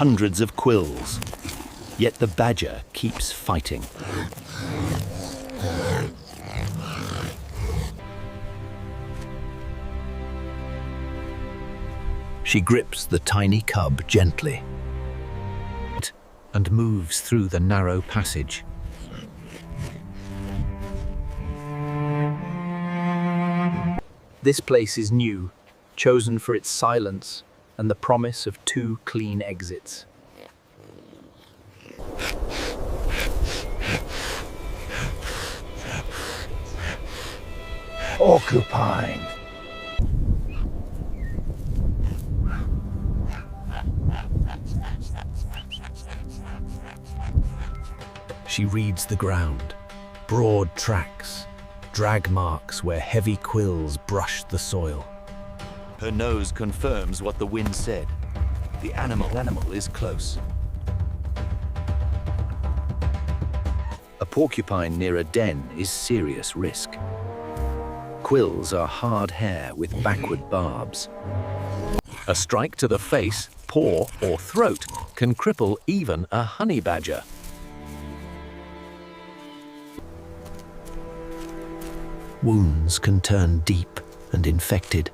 hundreds of quills. Yet the badger keeps fighting. She grips the tiny cub gently and moves through the narrow passage. This place is new, chosen for its silence and the promise of 2 clean exits. Porcupine. She reads the ground. Broad tracks, drag marks where heavy quills brushed the soil. Her nose confirms what the wind said. The animal is close. A porcupine near a den is serious risk. Quills are hard hair with backward barbs. A strike to the face, paw, or throat can cripple even a honey badger. Wounds can turn deep and infected.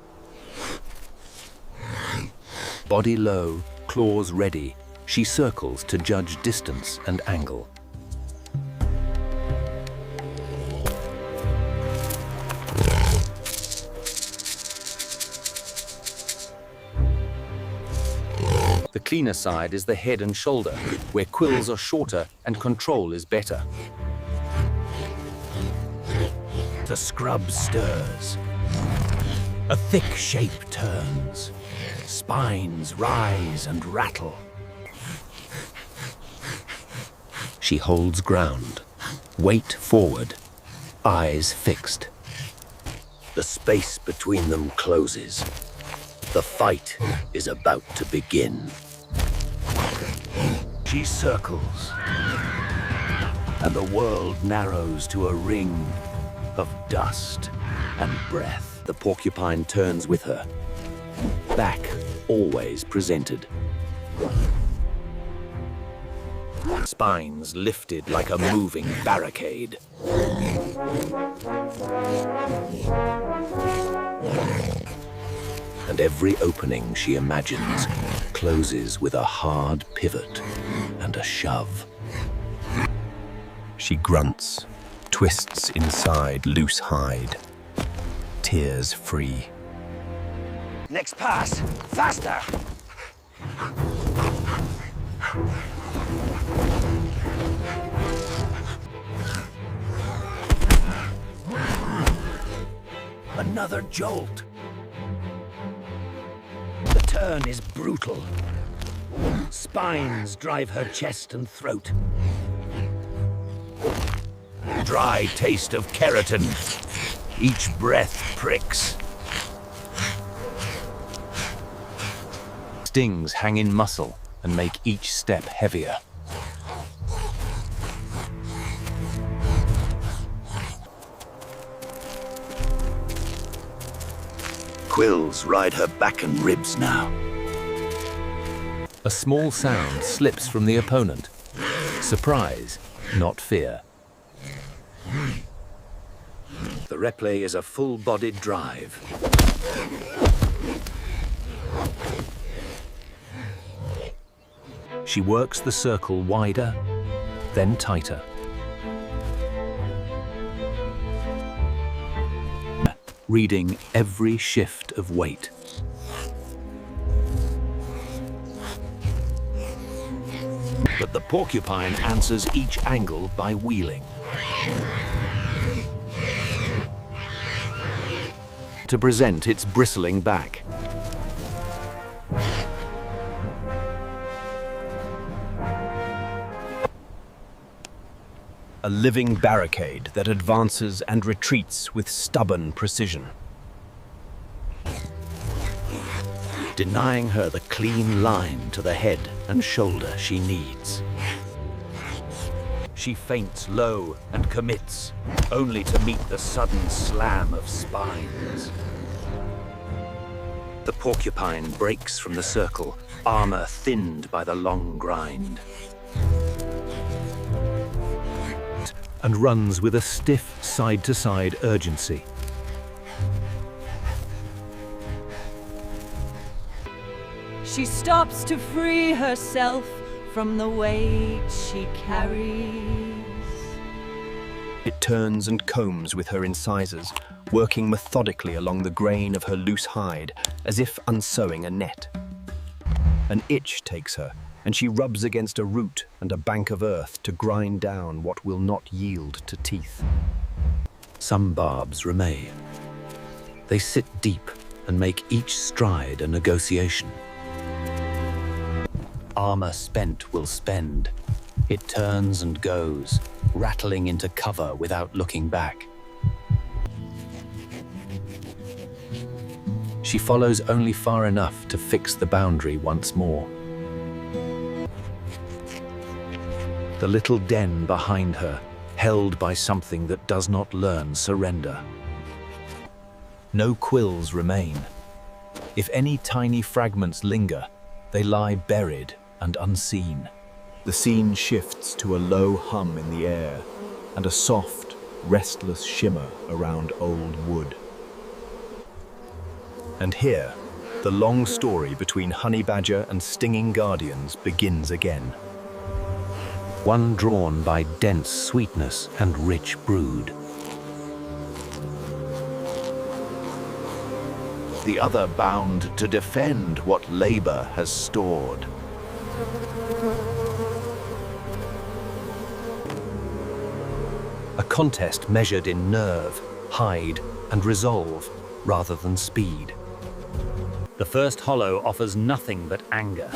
Body low, claws ready, she circles to judge distance and angle. The cleaner side is the head and shoulder, where quills are shorter and control is better. The scrub stirs. A thick shape turns. Spines rise and rattle. She holds ground, weight forward, eyes fixed. The space between them closes. The fight is about to begin. She circles, and the world narrows to a ring of dust and breath. The porcupine turns with her, back always presented. Spines lifted like a moving barricade. And every opening she imagines closes with a hard pivot and a shove. She grunts, twists inside loose hide, tears free. Next pass, faster! Another jolt. The turn is brutal. Spines drive her chest and throat. Dry taste of keratin. Each breath pricks. Stings hang in muscle and make each step heavier. Quills ride her back and ribs now. A small sound slips from the opponent. Surprise, not fear. The replay is a full-bodied drive. She works the circle wider, then tighter. Reading every shift of weight. But the porcupine answers each angle by wheeling. To present its bristling back. A living barricade that advances and retreats with stubborn precision, denying her the clean line to the head and shoulder she needs. She feints low and commits, only to meet the sudden slam of spines. The porcupine breaks from the circle, armor thinned by the long grind, and runs with a stiff side-to-side urgency. She stops to free herself from the weight she carries. It turns and combs with her incisors, working methodically along the grain of her loose hide, as if unsewing a net. An itch takes her, and she rubs against a root and a bank of earth to grind down what will not yield to teeth. Some barbs remain. They sit deep and make each stride a negotiation. Armor spent will spend. It turns and goes, rattling into cover without looking back. She follows only far enough to fix the boundary once more. The little den behind her, held by something that does not learn surrender. No quills remain. If any tiny fragments linger, they lie buried and unseen. The scene shifts to a low hum in the air and a soft, restless shimmer around old wood. And here, the long story between honey badger and stinging guardians begins again. One drawn by dense sweetness and rich brood. The other bound to defend what labor has stored. A contest measured in nerve, hide, and resolve, rather than speed. The first hollow offers nothing but anger,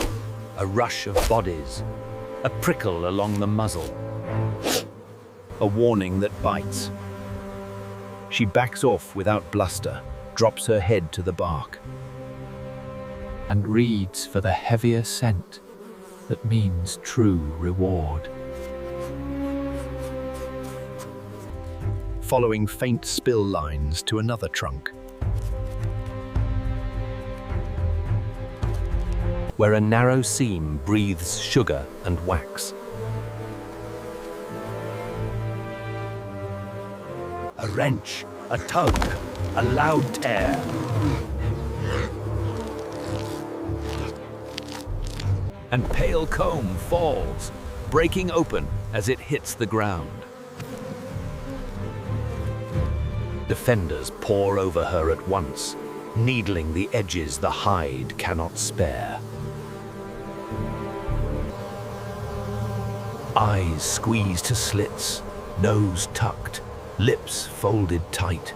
a rush of bodies, a prickle along the muzzle, a warning that bites. She backs off without bluster, drops her head to the bark, and reads for the heavier scent that means true reward. Following faint spill lines to another trunk, where a narrow seam breathes sugar and wax. A wrench, a tug, a loud tear. And pale comb falls, breaking open as it hits the ground. Defenders pour over her at once, needling the edges the hide cannot spare. Eyes squeezed to slits, nose tucked, lips folded tight.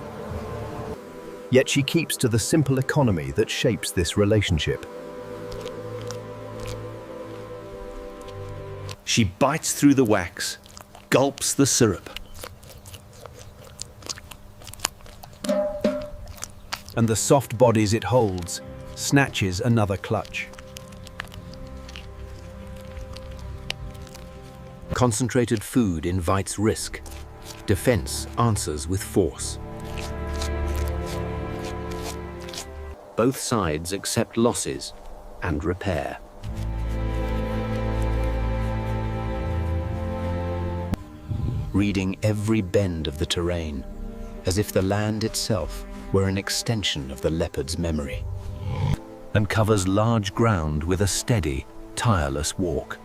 Yet she keeps to the simple economy that shapes this relationship. She bites through the wax, gulps the syrup. And the soft bodies it holds snatches another clutch. Concentrated food invites risk. Defense answers with force. Both sides accept losses and repair. Reading every bend of the terrain, as if the land itself were an extension of the leopard's memory, and covers large ground with a steady, tireless walk.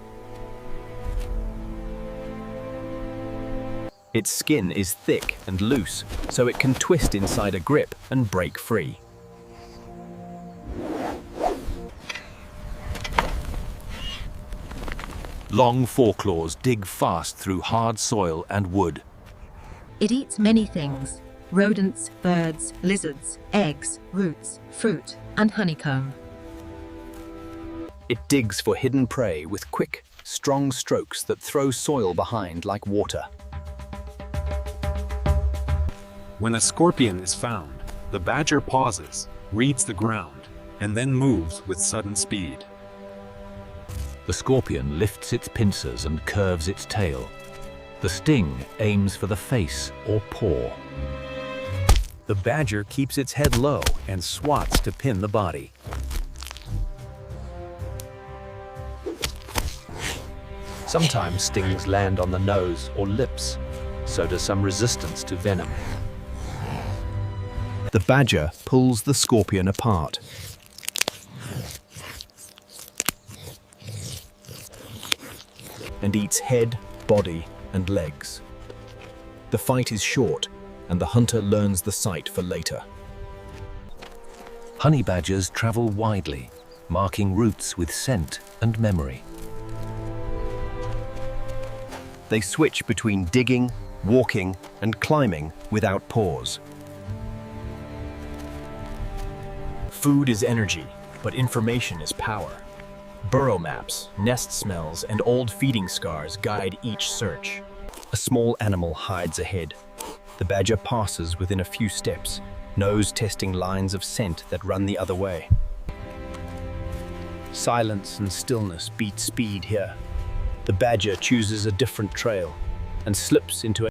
Its skin is thick and loose, so it can twist inside a grip and break free. Long foreclaws dig fast through hard soil and wood. It eats many things: rodents, birds, lizards, eggs, roots, fruit, and honeycomb. It digs for hidden prey with quick, strong strokes that throw soil behind like water. When a scorpion is found, the badger pauses, reads the ground, and then moves with sudden speed. The scorpion lifts its pincers and curves its tail. The sting aims for the face or paw. The badger keeps its head low and swats to pin the body. Sometimes stings land on the nose or lips, so does some resistance to venom. The badger pulls the scorpion apart. And eats head, body, and legs. The fight is short, and the hunter learns the sight for later. Honey badgers travel widely, marking routes with scent and memory. They switch between digging, walking, and climbing without pause. Food is energy, but information is power. Burrow maps, nest smells, and old feeding scars guide each search. A small animal hides ahead. The badger passes within a few steps, nose testing lines of scent that run the other way. Silence and stillness beat speed here. The badger chooses a different trail and slips into a